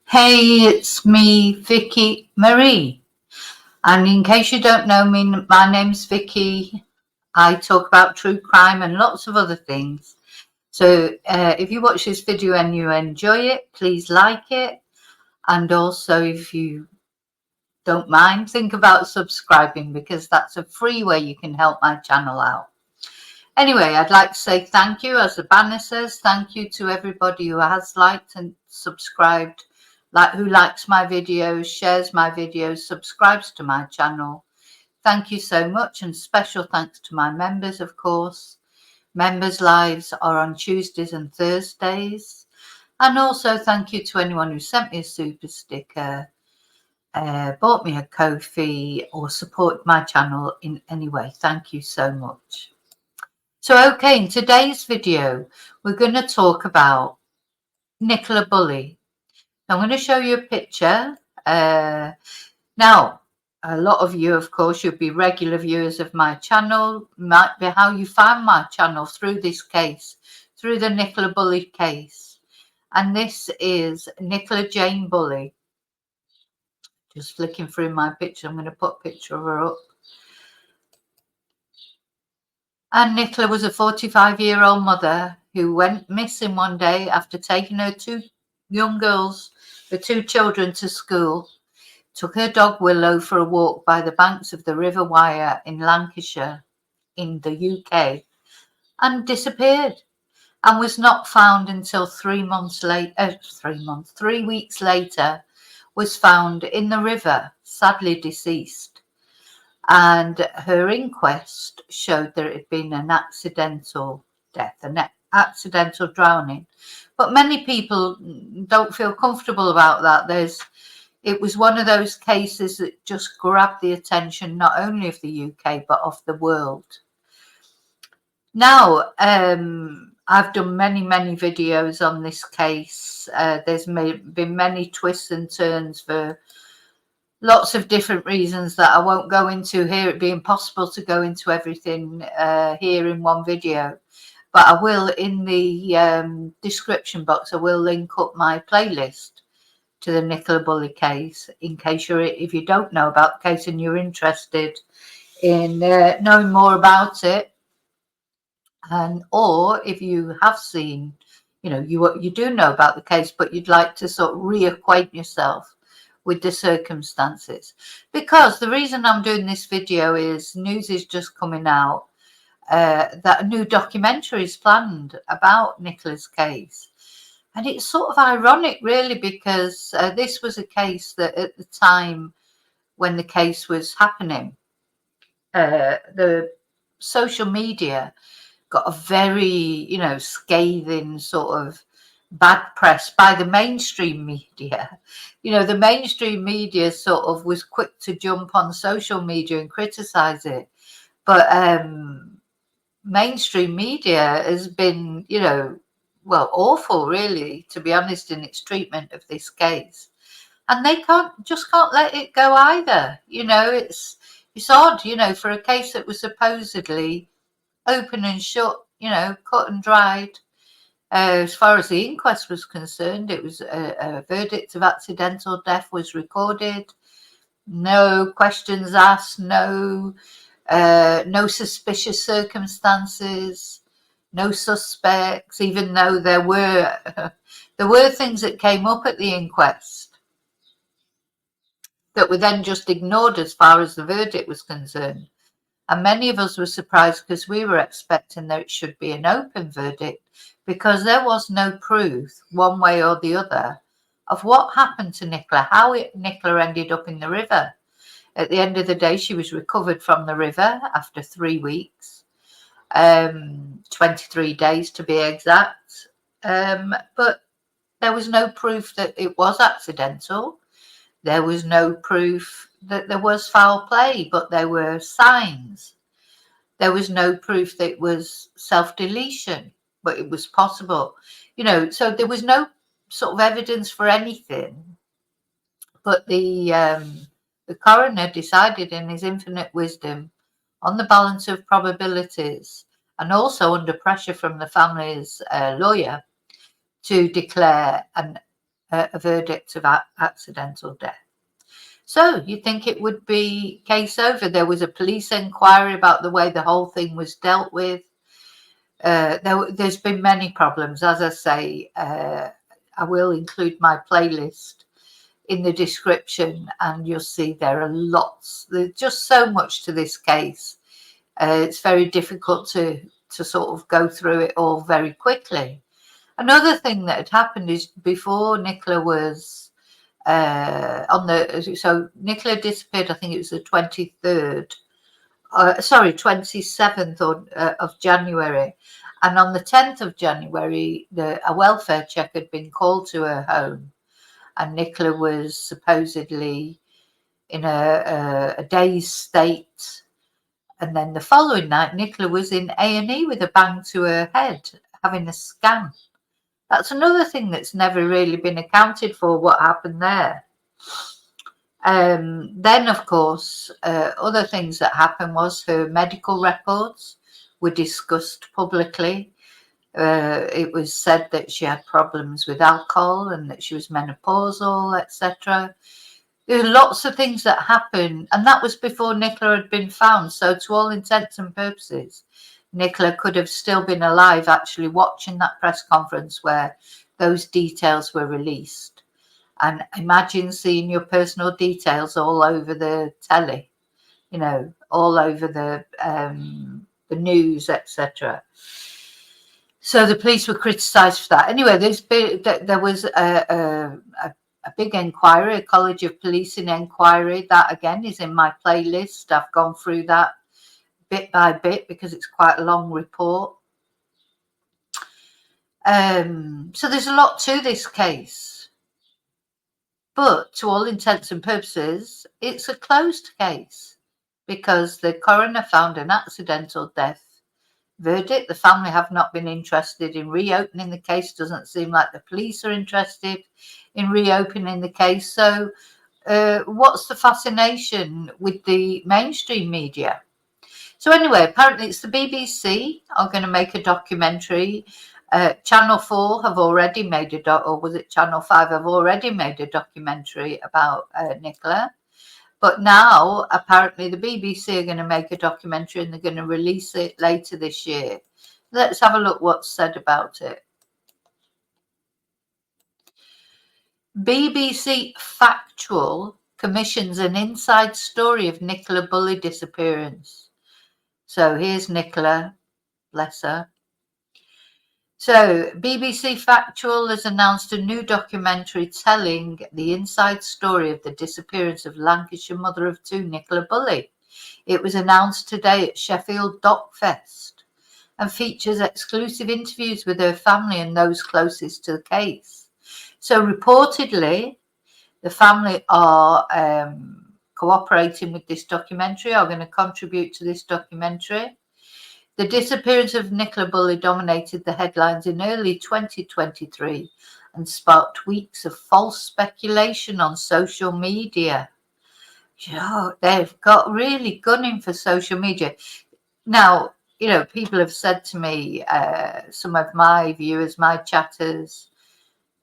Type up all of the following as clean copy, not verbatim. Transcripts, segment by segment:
Hey, it's me, Vicky Marie. And in case you don't know me, my name's Vicky. I talk about true crime and lots of other things. So if you watch this video and you enjoy it, please like it. And also, if you don't mind, think about subscribing, because that's a free way you can help my channel out. Anyway, I'd like to say thank you, as the banner says. Thank you to everybody who has liked and subscribed, who likes my videos, shares my videos, subscribes to my channel. Thank you so much, and special thanks to my members, of course. Members' lives are on Tuesdays and Thursdays. And also thank you to anyone who sent me a super sticker, bought me a Ko-fi, or support my channel in any way. Thank you so much. So, okay, in today's video, we're going to talk about Nicola Bulley. I'm going to show you a picture. Now, a lot of you, of course, you'll be regular viewers of my channel. Might be how you found my channel through this case, through the Nicola Bulley case. And this is Nicola Jayne Bulley. Just flicking through my picture. I'm going to put a picture of her up. And Nicola was a 45-year-old mother who went missing one day after taking her two young girls, her two children, to school, took her dog Willow for a walk by the banks of the River Wyre in Lancashire in the UK, and disappeared, and was not found until 3 weeks later, was found in the river, sadly deceased. And her inquest showed that it had been an accidental death, an accidental drowning. But many people don't feel comfortable about that. It was one of those cases that just grabbed the attention not only of the UK but of the world. Now, I've done many videos on this case. There's been many twists and turns for lots of different reasons that I won't go into here. It'd be impossible to go into everything here in one video, but I will, in the description box, I will link up my playlist to the Nicola Bulley case, in case if you don't know about the case and you're interested in knowing more about it, and or if you have seen, you do know about the case, but you'd like to sort of reacquaint yourself with the circumstances. Because the reason I'm doing this video is news is just coming out that a new documentary is planned about Nicola's case. And it's sort of ironic, really, because this was a case that at the time when the case was happening, the social media got a very, scathing sort of bad press by the mainstream media. The mainstream media sort of was quick to jump on social media and criticize it. But mainstream media has been, awful, really, to be honest, in its treatment of this case. And they can't let it go either. It's odd, for a case that was supposedly open and shut, cut and dried. As far as the inquest was concerned, it was a verdict of accidental death was recorded. No questions asked, no suspicious circumstances, no suspects, even though there were things that came up at the inquest that were then just ignored as far as the verdict was concerned. And many of us were surprised because we were expecting that it should be an open verdict, because there was no proof one way or the other of what happened to Nicola, how Nicola ended up in the river. At the end of the day, she was recovered from the river after 3 weeks, 23 days to be exact. But there was no proof that it was accidental. There was no proof that there was foul play, but there were signs. There was no proof that it was self-deletion, but it was possible. So there was no sort of evidence for anything. But the coroner decided in his infinite wisdom, on the balance of probabilities, and also under pressure from the family's lawyer, to declare an a verdict of accidental death. So you think it would be case over? There was a police inquiry about the way the whole thing was dealt with. There's been many problems. As I say, I will include my playlist in the description, and you'll see there are lots. There's just so much to this case. It's very difficult to sort of go through it all very quickly. Another thing that had happened is before Nicola was so Nicola disappeared, I think it was the 27th of January. And on the 10th of January, a welfare check had been called to her home. And Nicola was supposedly in a dazed state. And then the following night, Nicola was in A&E with a bang to her head, having a scan. That's another thing that's never really been accounted for, what happened there. Then, of course, other things that happened was her medical records were discussed publicly. It was said that she had problems with alcohol and that she was menopausal, etc. There were lots of things that happened, and that was before Nicola had been found. So to all intents and purposes, Nicola could have still been alive, actually watching that press conference where those details were released. And imagine seeing your personal details all over the telly, all over the news, etc. So the police were criticised for that. Anyway, there was a big inquiry, a College of Policing inquiry. That again is in my playlist. I've gone through that bit by bit because it's quite a long report. So there's a lot to this case, but to all intents and purposes, it's a closed case because the coroner found an accidental death verdict. The family have not been interested in reopening the case. Doesn't seem like the police are interested in reopening the case. So what's the fascination with the mainstream media? So anyway, apparently it's the BBC are going to make a documentary. Channel 4 have already made or was it Channel 5 have already made a documentary about Nicola. But now, apparently, the BBC are going to make a documentary and they're going to release it later this year. Let's have a look what's said about it. BBC Factual commissions an inside story of Nicola Bulley disappearance. So here's Nicola, bless her. So BBC Factual has announced a new documentary telling the inside story of the disappearance of Lancashire mother of two, Nicola Bulley. It was announced today at Sheffield Dockfest and features exclusive interviews with her family and those closest to the case. So reportedly, the family are cooperating with this documentary, are going to contribute to this documentary. The disappearance of Nicola Bulley dominated the headlines in early 2023 and sparked weeks of false speculation on social media. They've got really gunning for social media. Now, people have said to me, some of my viewers, my chatters,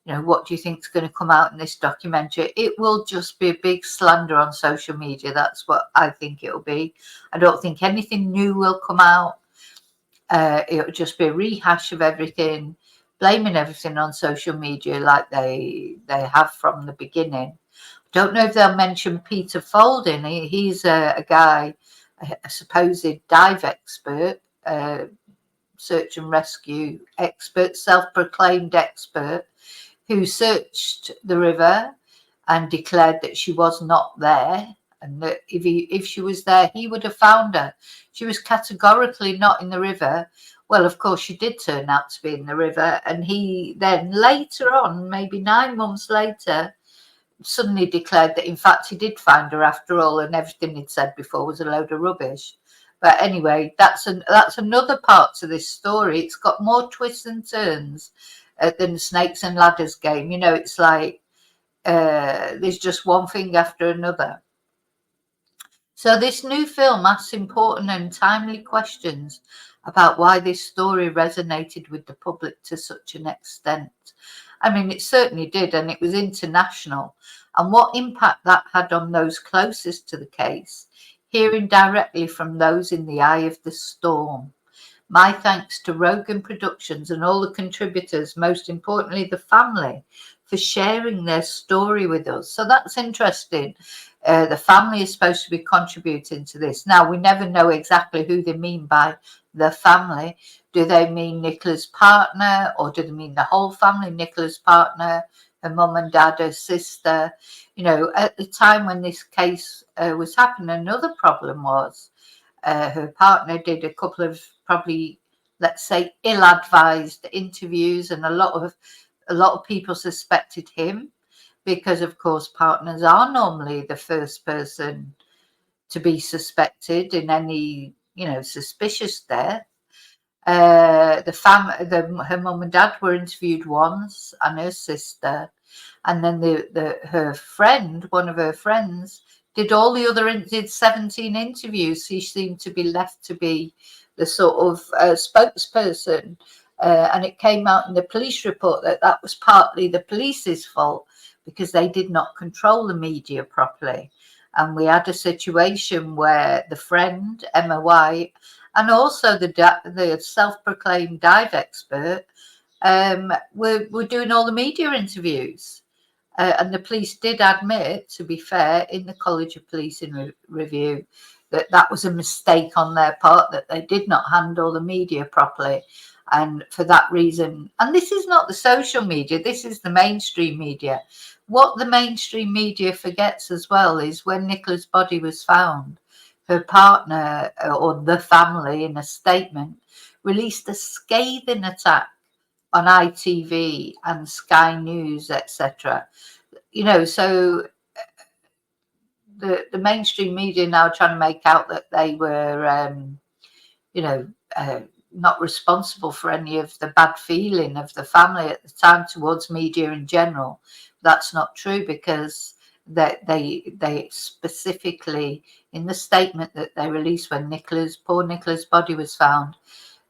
what do you think is going to come out in this documentary? It will just be a big slander on social media. That's what I think it'll be. I don't think anything new will come out. It'll just be a rehash of everything, blaming everything on social media like they have from the beginning. Don't know if they'll mention Peter Folding. He's a guy, a supposed dive expert, search and rescue expert, self-proclaimed expert, who searched the river and declared that she was not there. And that if she was there, he would have found her. She was categorically not in the river. Well, of course, she did turn out to be in the river. And he then later on, maybe 9 months later, suddenly declared that, in fact, he did find her after all. And everything he'd said before was a load of rubbish. But anyway, that's another part to this story. It's got more twists and turns than Snakes and Ladders game. It's like there's just one thing after another. So this new film asks important and timely questions about why this story resonated with the public to such an extent. I mean, it certainly did, and it was international. And what impact that had on those closest to the case, hearing directly from those in the eye of the storm. My thanks to Rogan Productions and all the contributors, most importantly the family, for sharing their story with us. So that's interesting. The family is supposed to be contributing to this. Now, we never know exactly who they mean by the family. Do they mean Nicola's partner, or do they mean the whole family? Nicola's partner, her mum and dad, her sister. You know, at the time when this case was happening, another problem was her partner did a couple of probably, let's say, ill-advised interviews, and a lot of people suspected him because, of course, partners are normally the first person to be suspected in any, you know, suspicious death. Her mum and dad were interviewed once, and her sister, and then her friend, one of her friends, did all the other did 17 interviews. She seemed to be left to be the sort of spokesperson, and it came out in the police report that that was partly the police's fault because they did not control the media properly. And we had a situation where the friend, Emma White, and also the self-proclaimed dive expert were doing all the media interviews. And the police did admit, to be fair, in the College of Policing review, that that was a mistake on their part, that they did not handle the media properly. And for that reason, and this is not the social media, this is the mainstream media. What the mainstream media forgets as well is when Nicola's body was found, her partner or the family, in a statement, released a scathing attack on ITV and Sky News, etc. You know, so the mainstream media now trying to make out that they were, you know, not responsible for any of the bad feeling of the family at the time towards media in general. That's not true, because that they specifically, in the statement that they released when poor Nicola's body was found,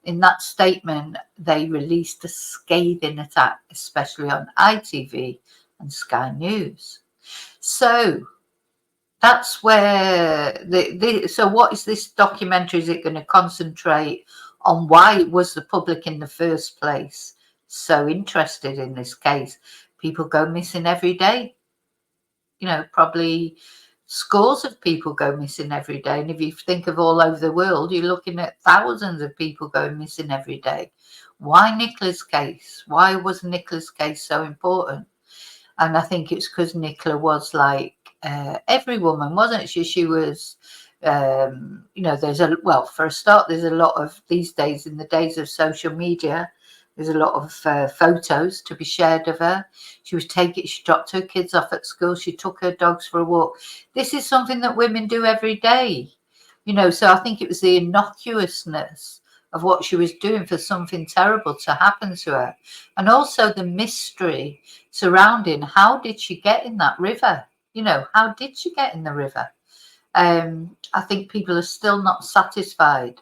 in that statement they released a scathing attack, especially on ITV and Sky News. So that's where so what is this documentary? Is it going to concentrate on why was the public in the first place so interested in this case? People go missing every day. You know, probably scores of people go missing every day. And if you think of all over the world, you're looking at thousands of people going missing every day. Why Nicola's case? Why was Nicola's case so important? And I think it's because Nicola was like every woman, wasn't she? She was, you know, for a start, there's a lot of, these days, in the days of social media, there's a lot of photos to be shared of her. She dropped her kids off at school. She took her dogs for a walk. This is something that women do every day, you know. So I think it was the innocuousness of what she was doing for something terrible to happen to her. And also the mystery surrounding, how did she get in that river? You know, how did she get in the river? I think people are still not satisfied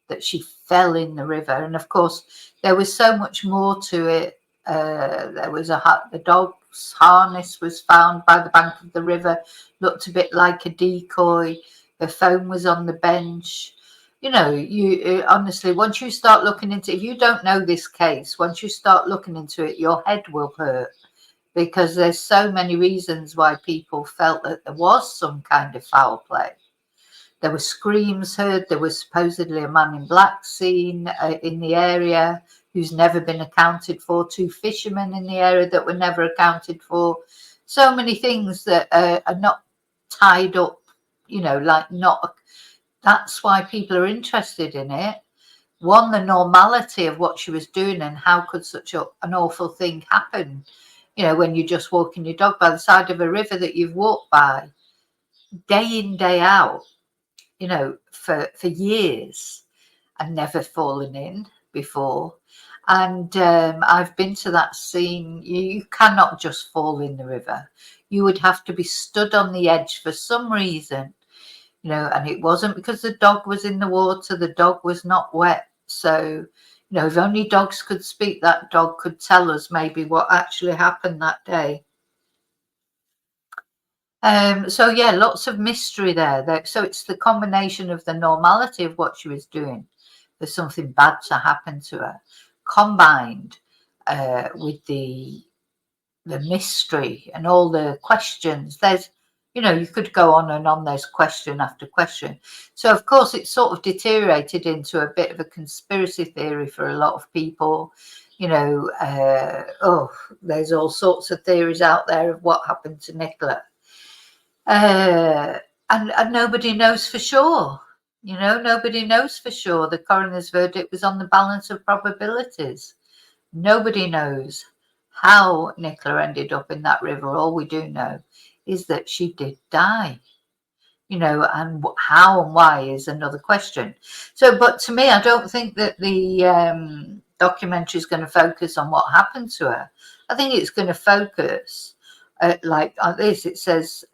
that she fell in the river. And of course, there was so much more to it. There was the dog's harness was found by the bank of the river, looked a bit like a decoy. Her phone was on the bench. You know, you honestly, once you start looking into, if you don't know this case, once you start looking into it, your head will hurt, because there's so many reasons why people felt that there was some kind of foul play. There were screams heard. There was supposedly a man in black seen in the area who's never been accounted for. 2 fishermen in the area that were never accounted for. So many things that are not tied up, you know, like not. That's why people are interested in it. One, the normality of what she was doing, and how could such an awful thing happen? You know, when you're just walking your dog by the side of a river that you've walked by day in, day out, you know, for years, and never fallen in before. And I've been to that scene. You cannot just fall in the river. You would have to be stood on the edge for some reason, you know, and it wasn't because the dog was in the water. The dog was not wet. So, You know, if only dogs could speak, that dog could tell us maybe what actually happened that day. So yeah, lots of mystery there. So it's the combination of the normality of what she was doing for something bad to happen to her, combined with the mystery and all the questions. There's, you know, you could go on and on. There's question after question. So of course it's sort of deteriorated into a bit of a conspiracy theory for a lot of people. You know, there's all sorts of theories out there of what happened to Nicola. And nobody knows for sure. You know, nobody knows for sure. The coroner's verdict was on the balance of probabilities. Nobody knows how Nicola ended up in that river. All we do know is that she did die. You know, and how and why is another question. So, but to me, I don't think that the documentary is going to focus on what happened to her. I think it's going to focus like on this. It says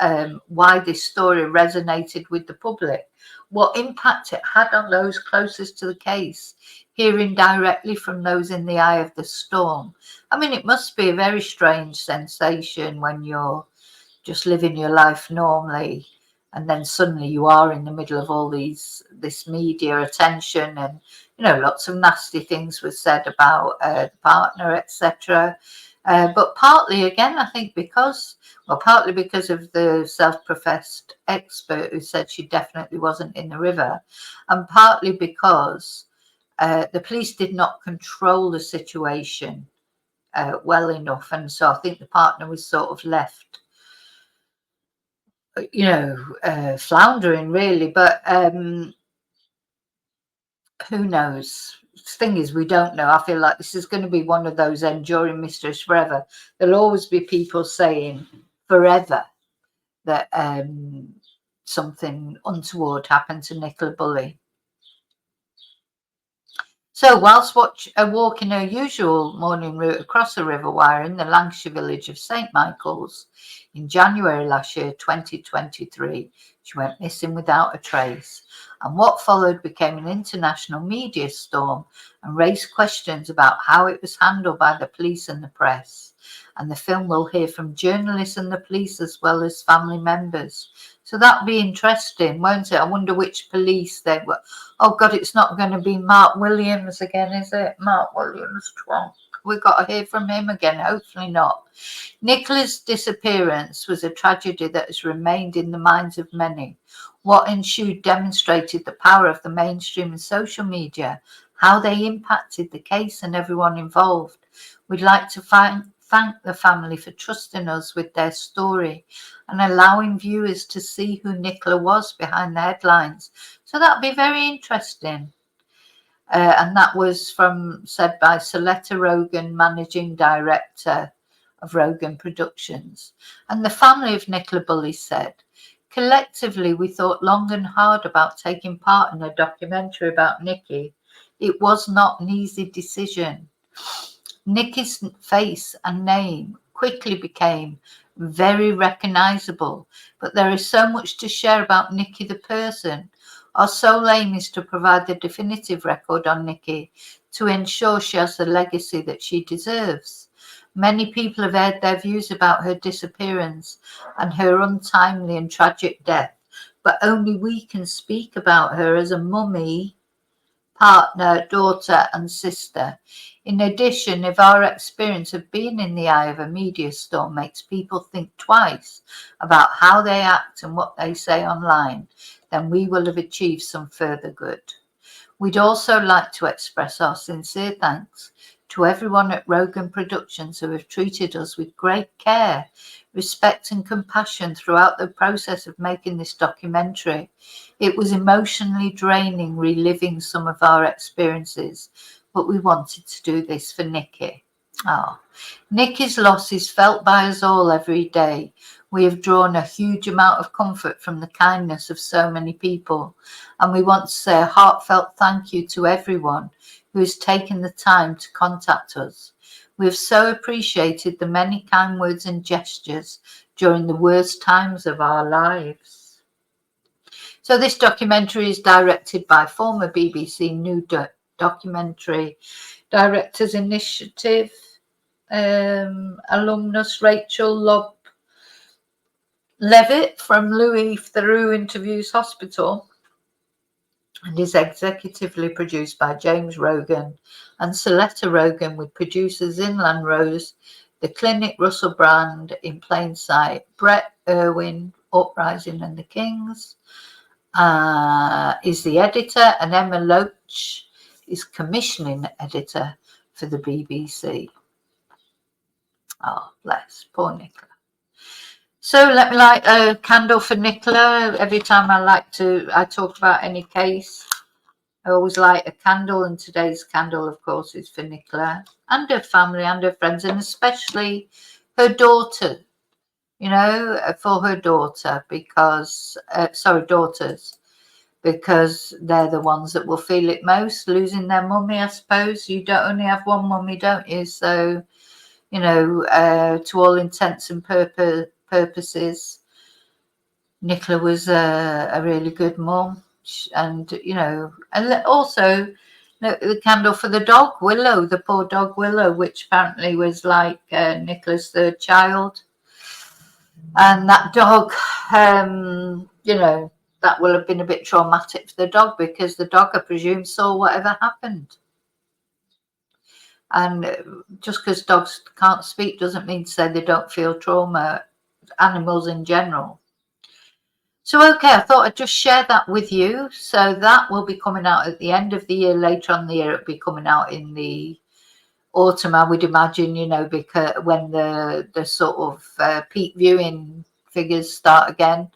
why this story resonated with the public, what impact it had on those closest to the case, hearing directly from those in the eye of the storm. I mean, it must be a very strange sensation when you're just living your life normally, and then suddenly you are in the middle of all this media attention, and you know, lots of nasty things were said about the partner, etc. But partly again, I think partly because of the self-professed expert who said she definitely wasn't in the river, and partly because the police did not control the situation well enough, and so I think the partner was sort of left, you know, floundering really. But who knows? The thing is, we don't know. I feel like this is going to be one of those enduring mysteries forever. There'll always be people saying forever that something untoward happened to Nicola Bulley. So whilst walking her usual morning route across the River Wyre in the Lancashire village of St Michael's in January last year, 2023, she went missing without a trace. And what followed became an international media storm and raised questions about how it was handled by the police and the press. And the film will hear from journalists and the police as well as family members. So that'll be interesting, won't it? I wonder which police they were. Oh God, it's not going to be Mark Williams again, is it? Mark Williams, twonk. We've got to hear from him again. Hopefully not. Nicola's disappearance was a tragedy that has remained in the minds of many. What ensued demonstrated the power of the mainstream and social media, how they impacted the case and everyone involved. We'd like to thank the family for trusting us with their story and allowing viewers to see who Nicola was behind the headlines. So that'll be very interesting. And that was said by Soletta Rogan, managing director of Rogan Productions. And the family of Nicola Bulley said, collectively, we thought long and hard about taking part in a documentary about Nikki. It was not an easy decision. Nikki's face and name quickly became very recognizable, but there is so much to share about Nikki the person. Our sole aim is to provide the definitive record on Nikki to ensure she has the legacy that she deserves. Many people have aired their views about her disappearance and her untimely and tragic death, but only we can speak about her as a mummy, partner, daughter and sister. In addition, if our experience of being in the eye of a media storm makes people think twice about how they act and what they say online, then we will have achieved some further good. We'd also like to express our sincere thanks to everyone at Rogan Productions who have treated us with great care, respect and compassion throughout the process of making this documentary. It was emotionally draining reliving some of our experiences, but we wanted to do this for Nikki. Nikki's loss is felt by us all every day. We have drawn a huge amount of comfort from the kindness of so many people, and we want to say a heartfelt thank you to everyone who has taken the time to contact us. We have so appreciated the many kind words and gestures during the worst times of our lives. So this documentary is directed by former BBC documentary directors initiative alumnus Rachel Levitt from Louis Theroux Interviews Hospital, and is executively produced by James Rogan and Soletta Rogan, with producers Inland Rose, The Clinic, Russell Brand, In Plain Sight, Brett Irwin, Uprising and the Kings, is the editor, and Emma Loach is commissioning editor for the BBC. Oh, bless, poor Nicola. So let me light a candle for Nicola. Every time I talk about any case, I always light a candle, and today's candle, of course, is for Nicola and her family and her friends, and especially her daughter, for her daughter, because, daughters, because they're the ones that will feel it most, losing their mummy, I suppose. You don't only have one mummy, don't you? So, to all intents and purposes, Nicola was a really good mum. And, and also the candle for the dog, Willow, the poor dog Willow, which apparently was like Nicola's third child. And that dog, that will have been a bit traumatic for the dog, because the dog, I presume, saw whatever happened. And just because dogs can't speak doesn't mean to say they don't feel trauma, animals in general. So, okay, I thought I'd just share that with you. So that will be coming out at the end of the year. Later on in the year, it'll be coming out in the autumn, I would imagine, because when the sort of peak viewing figures start again,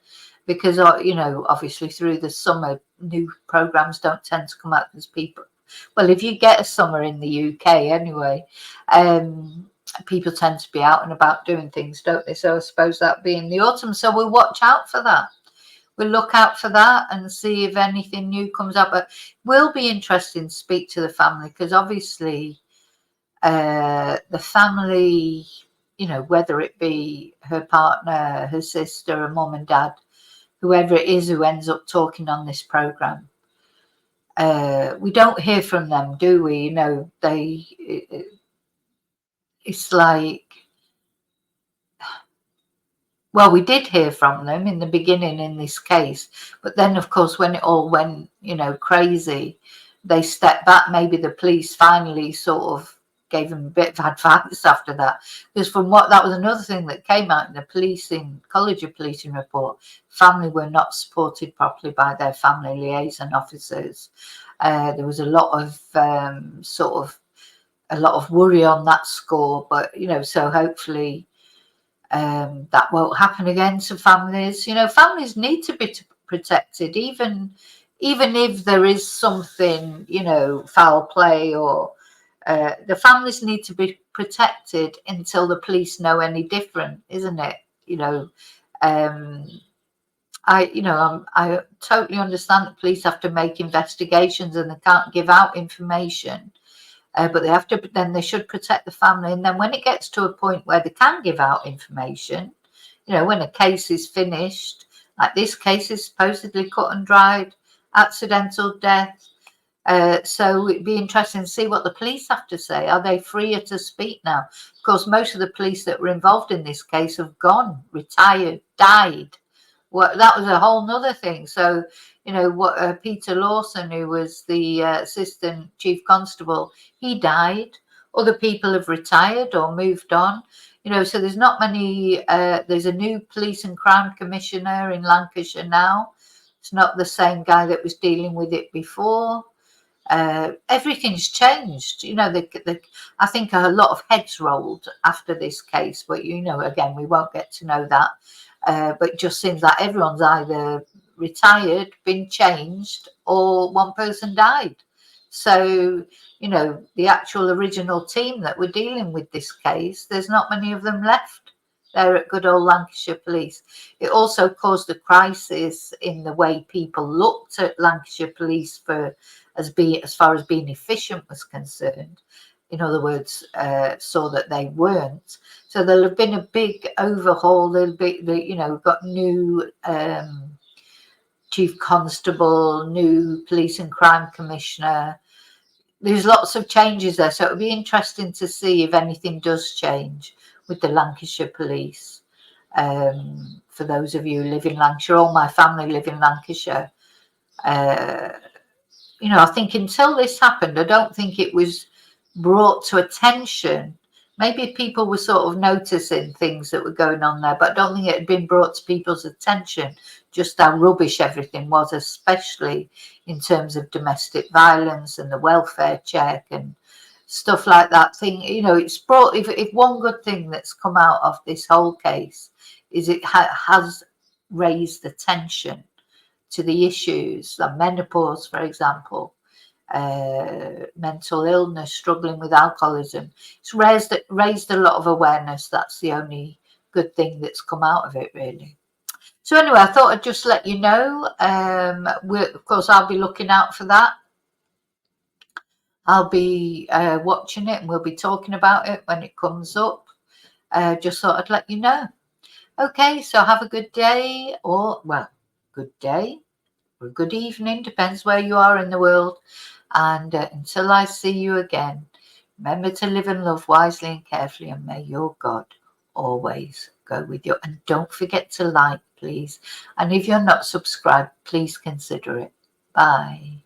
because, obviously through the summer, new programs don't tend to come out because people, well, if you get a summer in the UK anyway, people tend to be out and about doing things, don't they? So I suppose that'll be in the autumn. So we'll watch out for that. We'll look out for that and see if anything new comes up. But it will be interesting to speak to the family, because obviously the family, whether it be her partner, her sister, her mum and dad, whoever it is who ends up talking on this program, we don't hear from them, do we? It's like, well, we did hear from them in the beginning in this case, but then, of course, when it all went, crazy, they stepped back. Maybe the police finally sort of gave them a bit of advice after that, because that was another thing that came out in the College of Policing report. Family were not supported properly by their family liaison officers. There was a lot of a lot of worry on that score, but so hopefully that won't happen again to families. Families need to be protected, even if there is something, foul play, or the families need to be protected until the police know any different, isn't it? I totally understand that police have to make investigations and they can't give out information. But they should protect the family. And then when it gets to a point where they can give out information, when a case is finished, like this case is supposedly cut and dried, accidental death. So it'd be interesting to see what the police have to say. Are they freer to speak now? Of course, most of the police that were involved in this case have gone, retired, died. Well, that was a whole nother thing. So, Peter Lawson, who was the assistant chief constable, he died. Other people have retired or moved on. So there's not many. There's a new police and crime commissioner in Lancashire now. It's not the same guy that was dealing with it before. Everything's changed. I think a lot of heads rolled after this case, but again, we won't get to know that. But it just seems like everyone's either retired, been changed, or one person died. So, the actual original team that were dealing with this case, there's not many of them left there at good old Lancashire Police. It also caused a crisis in the way people looked at Lancashire Police as far as being efficient was concerned. In other words, saw that they weren't. So there'll have been a big overhaul. We've got new chief constable, new police and crime commissioner. there's lots of changes there, so it'll be interesting to see if anything does change with the Lancashire police. For those of you who live in Lancashire, all my family live in Lancashire. You know, I think until this happened, I don't think it was brought to attention. Maybe people were sort of noticing things that were going on there, but I don't think it had been brought to people's attention just how rubbish everything was, especially in terms of domestic violence and the welfare check and stuff like that. Thing, you know, it's brought, if one good thing that's come out of this whole case is it has raised attention to the issues, like menopause, for example, mental illness, struggling with alcoholism. It's raised a lot of awareness. That's the only good thing that's come out of it, really. So anyway, I thought I'd just let you know. Of course, I'll be looking out for that. I'll be watching it, and we'll be talking about it when it comes up. Just thought I'd let you know. Okay, so have a good day, or, well, good day or good evening, depends where you are in the world. And until I see you again, remember to live and love wisely and carefully, and may your God always go with you. And don't forget to like, please. And if you're not subscribed, please consider it. Bye.